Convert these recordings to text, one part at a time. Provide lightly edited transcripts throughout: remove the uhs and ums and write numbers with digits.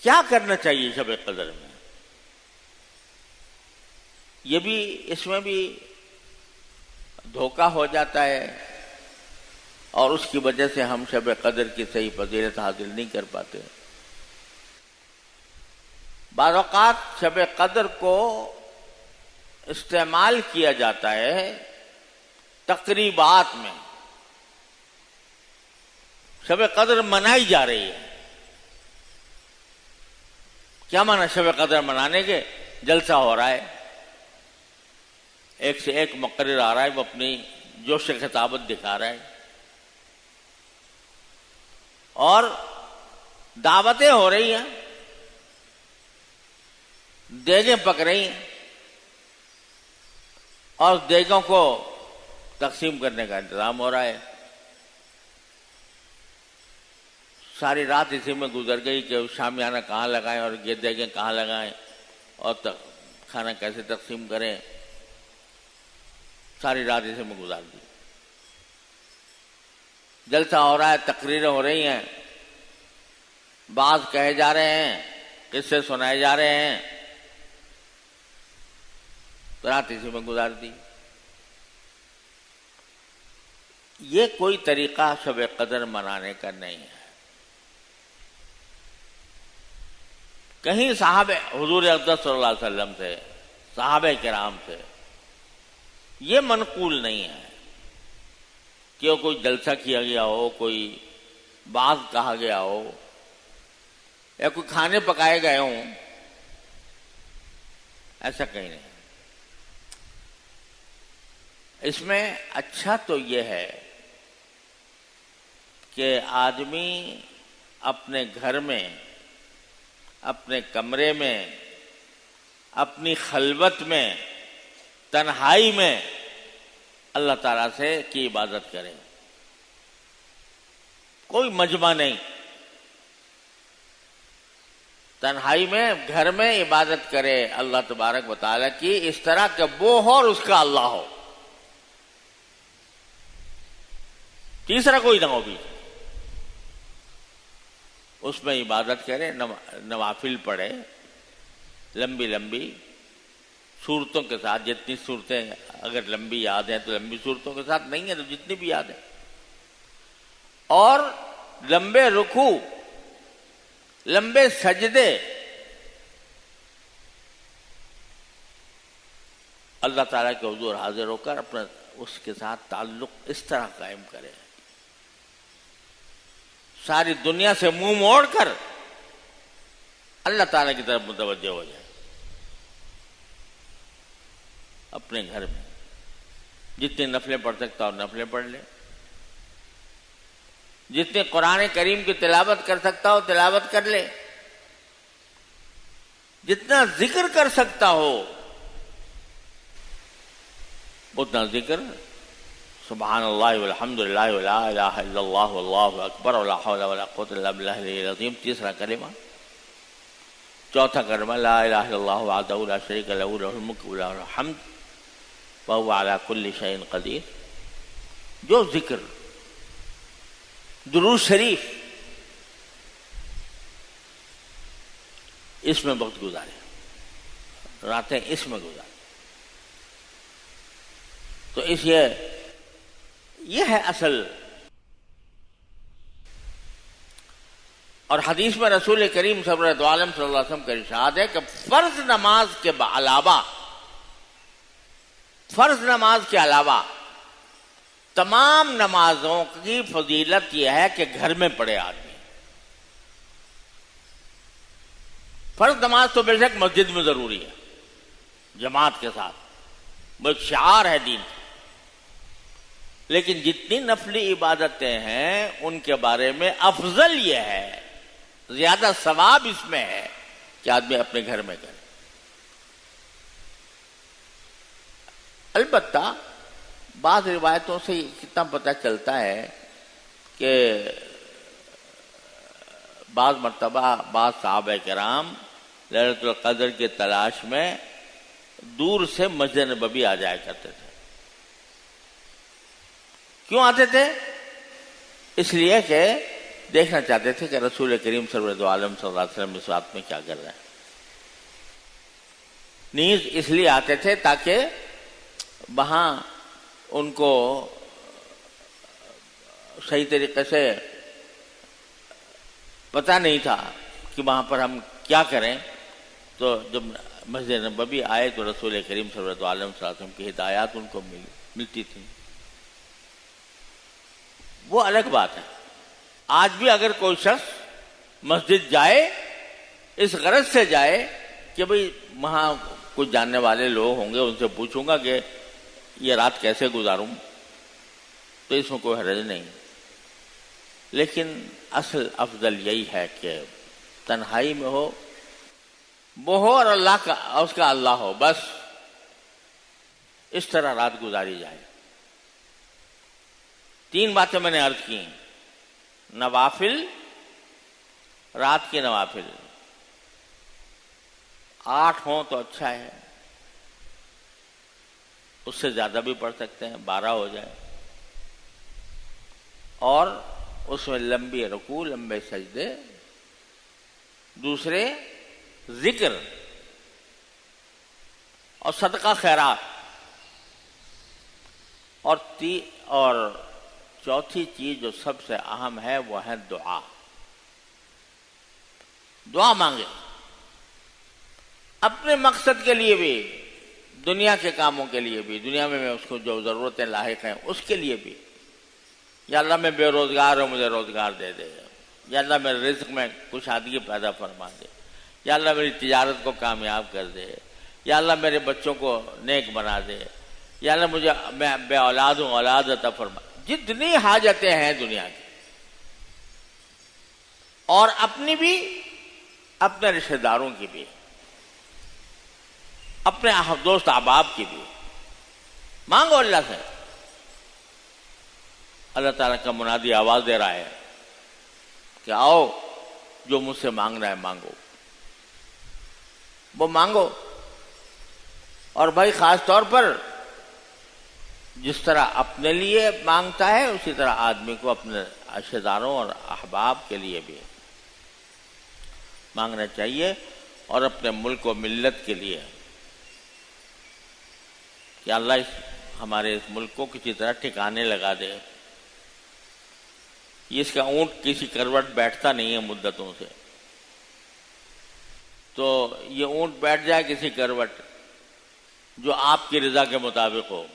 کیا کرنا چاہیے شب قدر میں؟ یہ بھی، اس میں بھی دھوکہ ہو جاتا ہے، اور اس کی وجہ سے ہم شب قدر کی صحیح فضیلت حاصل نہیں کر پاتے۔ بعض اوقات شب قدر کو استعمال کیا جاتا ہے تقریبات میں، شب قدر منائی جا رہی ہے۔ کیا معنی شب قدر منانے کے؟ جلسہ ہو رہا ہے، ایک سے ایک مقرر آ رہا ہے، وہ اپنی جوش خطابت دکھا رہا ہے، اور دعوتیں ہو رہی ہیں، دیگیں پک رہی ہیں، اور دیگوں کو تقسیم کرنے کا انتظام ہو رہا ہے۔ ساری رات اسی میں گزر گئی کہ شامیانہ کہاں لگائیں اور یہ دیگیں کہاں لگائیں اور کھانا کیسے تقسیم کریں، ساری رات اسی میں گزار دی۔ جلسہ ہو رہا ہے، تقریریں ہو رہی ہیں، بعض کہے جا رہے ہیں، قصے سنائے جا رہے ہیں، رات اسی میں گزار دی۔ یہ کوئی طریقہ شب قدر منانے کا نہیں ہے۔ کہیں صحابہ حضور اقدس صلی اللہ علیہ وسلم سے، صحابہ کرام سے یہ منقول نہیں ہے کہ کوئی جلسہ کیا گیا ہو، کوئی بعض کہا گیا ہو، یا کوئی کھانے پکائے گئے ہوں، ایسا کہیں نہیں۔ اس میں اچھا تو یہ ہے کہ آدمی اپنے گھر میں، اپنے کمرے میں، اپنی خلوت میں، تنہائی میں اللہ تعالیٰ سے کی عبادت کرے، کوئی مجمع نہیں، تنہائی میں گھر میں عبادت کرے اللہ تبارک و تعالیٰ کی، اس طرح کہ وہ ہو اور اس کا اللہ ہو، تیسرا کوئی نہ ہو بھی، اس میں عبادت کرے، نوافل پڑھے، لمبی لمبی صورتوں کے ساتھ، جتنی صورتیں اگر لمبی یاد ہیں تو لمبی صورتوں کے ساتھ، نہیں ہے تو جتنی بھی یاد ہیں، اور لمبے رکوع، لمبے سجدے، اللہ تعالیٰ کے حضور حاضر ہو کر اپنا اس کے ساتھ تعلق اس طرح قائم کرے، ساری دنیا سے منہ موڑ کر اللہ تعالیٰ کی طرف متوجہ ہو جائے، اپنے گھر میں جتنی نفلیں پڑھ سکتا ہو نفلیں پڑھ لے، جتنے قرآن کریم کی تلاوت کر سکتا ہو تلاوت کر لے، جتنا ذکر کر سکتا ہو اتنا ذکر، سبحان اللہ والحمد للہ ولا الہ الا اللہ واللہ اکبر ولا حول ولا قوۃ الا باللہ العلی العظیم، تیسرا کلمہ، چوتھا کلمہ لا الہ الا اللہ وحدہ لا شریک لہ لہ الملک و لہ الحمد وہو علی کل شیء قدیر، جو ذکر، درود شریف، اس میں وقت گزارے، راتیں اس میں گزارے۔ تو اس یہ ہے اصل۔ اور حدیث میں رسول کریم صلی اللہ علیہ وسلم کا ارشاد ہے کہ فرض نماز کے علاوہ، فرض نماز کے علاوہ تمام نمازوں کی فضیلت یہ ہے کہ گھر میں پڑھے آدمی۔ فرض نماز تو بے شک مسجد میں ضروری ہے، جماعت کے ساتھ، وہ ایک شعار ہے دین، لیکن جتنی نفلی عبادتیں ہیں ان کے بارے میں افضل یہ ہے، زیادہ ثواب اس میں ہے کہ آدمی اپنے گھر میں کرے۔ البتہ بعض روایتوں سے کتنا پتہ چلتا ہے کہ بعض مرتبہ بعض صحابہ کرام لیلۃ القدر کی تلاش میں دور سے مسجد نبوی آ جایا کرتے تھے۔ کیوں آتے تھے؟ اس لیے کہ دیکھنا چاہتے تھے کہ رسول کریم سرورد عالم صلی اللہ علیہ وسلم اس رات میں کیا کر رہے ہیں. نیز اس لیے آتے تھے تاکہ وہاں ان کو صحیح طریقے سے پتہ نہیں تھا کہ وہاں پر ہم کیا کریں. تو جب مسجد نبوی آئے تو رسول کریم سرورد عالم صلی اللہ علیہ وسلم کی ہدایات ان کو ملتی تھیں. وہ الگ بات ہے. آج بھی اگر کوئی شخص مسجد جائے اس غرض سے جائے کہ بھئی وہاں کچھ جاننے والے لوگ ہوں گے، ان سے پوچھوں گا کہ یہ رات کیسے گزاروں، تو اس میں کوئی حرج نہیں. لیکن اصل افضل یہی ہے کہ تنہائی میں ہو، وہ ہو اور اللہ کا اس کا اللہ ہو، بس اس طرح رات گزاری جائے. 3 باتیں میں نے عرض کی. نوافل، رات کے نوافل 8 ہوں تو اچھا ہے، اس سے زیادہ بھی پڑھ سکتے ہیں، 12 ہو جائے. اور اس میں لمبی رکوع، لمبے سجدے. دوسرے ذکر اور صدقہ خیرات. اور چوتھی چیز جو سب سے اہم ہے وہ ہے دعا. دعا مانگے اپنے مقصد کے لیے بھی، دنیا کے کاموں کے لیے بھی، دنیا میں اس کو جو ضرورتیں لاحق ہیں اس کے لیے بھی. یا اللہ میں بے روزگار ہوں، مجھے روزگار دے دے. یا اللہ میرے رزق میں کشادگی پیدا فرما دے. یا اللہ میری تجارت کو کامیاب کر دے. یا اللہ میرے بچوں کو نیک بنا دے. یا اللہ مجھے میں بے اولاد ہوں، اولاد عطا فرما. جتنی حاجتیں ہیں دنیا کی، اور اپنی بھی، اپنے رشتہ داروں کی بھی، اپنے دوست احباب کی بھی، مانگو اللہ سے. اللہ تعالیٰ کا منادی آواز دے رہا ہے کہ آؤ، جو مجھ سے مانگنا ہے مانگو. وہ مانگو. اور بھائی خاص طور پر جس طرح اپنے لیے مانگتا ہے اسی طرح آدمی کو اپنے رشتہ داروں اور احباب کے لیے بھی مانگنا چاہیے، اور اپنے ملک و ملت کے لیے کہ اللہ ہمارے اس ملک کو کسی طرح ٹھکانے لگا دے. اس کا اونٹ کسی کروٹ بیٹھتا نہیں ہے مدتوں سے، تو یہ اونٹ بیٹھ جائے کسی کروٹ جو آپ کی رضا کے مطابق ہو.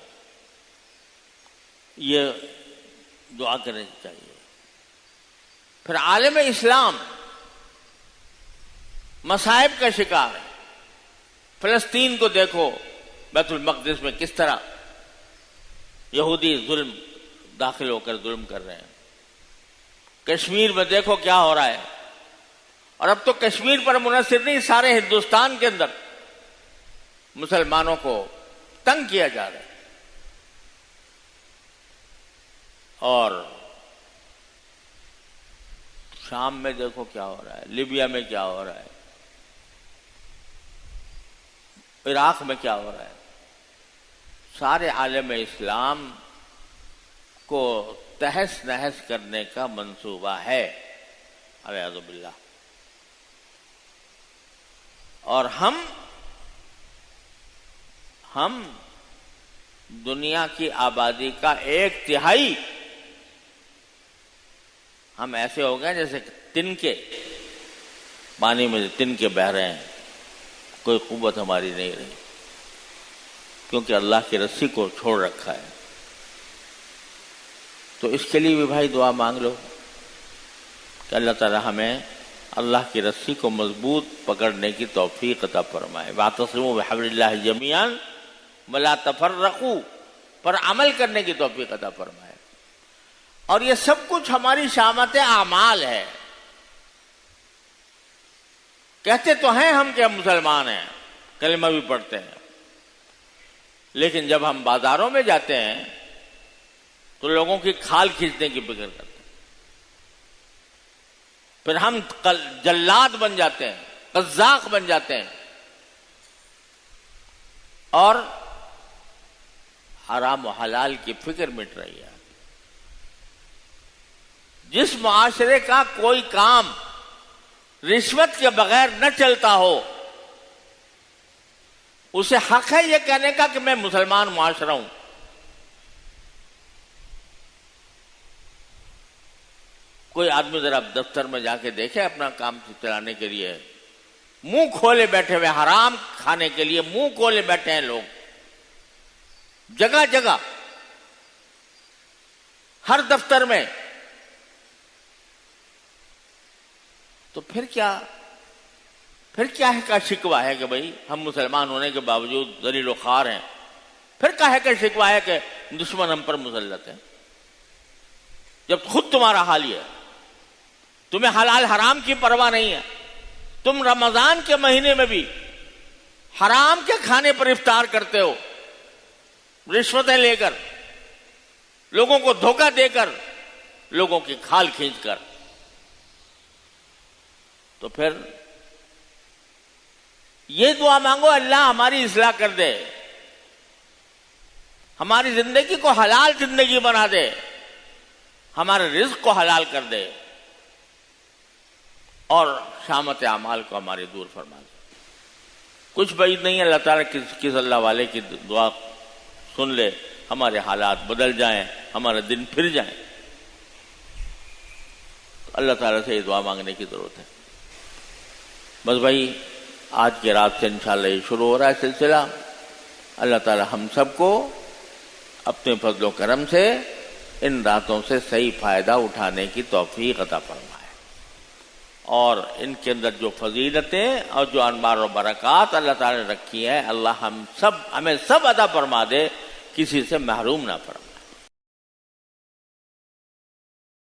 یہ دعا کرنی چاہیے. پھر عالم اسلام مصائب کا شکار ہے. فلسطین کو دیکھو، بیت المقدس میں کس طرح یہودی ظلم داخل ہو کر ظلم کر رہے ہیں. کشمیر میں دیکھو کیا ہو رہا ہے. اور اب تو کشمیر پر منحصر نہیں، سارے ہندوستان کے اندر مسلمانوں کو تنگ کیا جا رہا ہے. اور شام میں دیکھو کیا ہو رہا ہے، لیبیا میں کیا ہو رہا ہے، عراق میں کیا ہو رہا ہے. سارے عالم اسلام کو تہس نہس کرنے کا منصوبہ ہے، اعوذ باللہ. اور ہم دنیا کی آبادی کا 1/3 ہم ایسے ہو گئے جیسے تنکے پانی میں تنکے بہہ رہے ہیں. کوئی قوت ہماری نہیں رہی، کیونکہ اللہ کی رسی کو چھوڑ رکھا ہے. تو اس کے لیے بھی بھائی دعا مانگ لو کہ اللہ تعالی ہمیں اللہ کی رسی کو مضبوط پکڑنے کی توفیق عطا فرمائے. واعتصموا بحبل اللہ جمیعا ولا تفرقوا پر عمل کرنے کی توفیق عطا فرمائے. اور یہ سب کچھ ہماری شامت اعمال ہے. کہتے تو ہیں ہم کہ ہم مسلمان ہیں، کلمہ بھی پڑھتے ہیں، لیکن جب ہم بازاروں میں جاتے ہیں تو لوگوں کی کھال کھینچنے کی فکر کرتے ہیں. پھر ہم جلاد بن جاتے ہیں، قذاق بن جاتے ہیں، اور حرام و حلال کی فکر مٹ رہی ہے. جس معاشرے کا کوئی کام رشوت کے بغیر نہ چلتا ہو اسے حق ہے یہ کہنے کا کہ میں مسلمان معاشرہ ہوں. کوئی آدمی ذرا دفتر میں جا کے دیکھے اپنا کام چلانے کے لیے منہ کھولے بیٹھے ہوئے، حرام کھانے کے لیے منہ کھولے بیٹھے ہیں لوگ جگہ جگہ، ہر دفتر میں. تو پھر کیا ہے کا شکوہ ہے کہ بھئی ہم مسلمان ہونے کے باوجود ذلیل و خوار ہیں؟ پھر کا ہے کا شکوہ ہے کہ دشمن ہم پر مسلط ہے؟ جب خود تمہارا حال یہ ہے، تمہیں حلال حرام کی پرواہ نہیں ہے. تم رمضان کے مہینے میں بھی حرام کے کھانے پر افطار کرتے ہو، رشوتیں لے کر، لوگوں کو دھوکہ دے کر، لوگوں کی کھال کھینچ کر. تو پھر یہ دعا مانگو اللہ ہماری اصلاح کر دے، ہماری زندگی کو حلال زندگی بنا دے، ہمارے رزق کو حلال کر دے اور شامت اعمال کو ہماری دور فرما دے. کچھ بعید نہیں اللہ تعالیٰ کس اللہ والے کی دعا سن لے، ہمارے حالات بدل جائیں، ہمارے دن پھر جائیں. اللہ تعالیٰ سے یہ دعا مانگنے کی ضرورت ہے. بس بھائی آج کی رات سے انشاءاللہ یہ شروع ہو رہا ہے سلسلہ. اللہ تعالیٰ ہم سب کو اپنے فضل و کرم سے ان راتوں سے صحیح فائدہ اٹھانے کی توفیق عطا فرمائے، اور ان کے اندر جو فضیلتیں اور جو انوار و برکات اللہ تعالیٰ نے رکھی ہیں اللہ ہمیں سب عطا فرما دے، کسی سے محروم نہ فرمائے.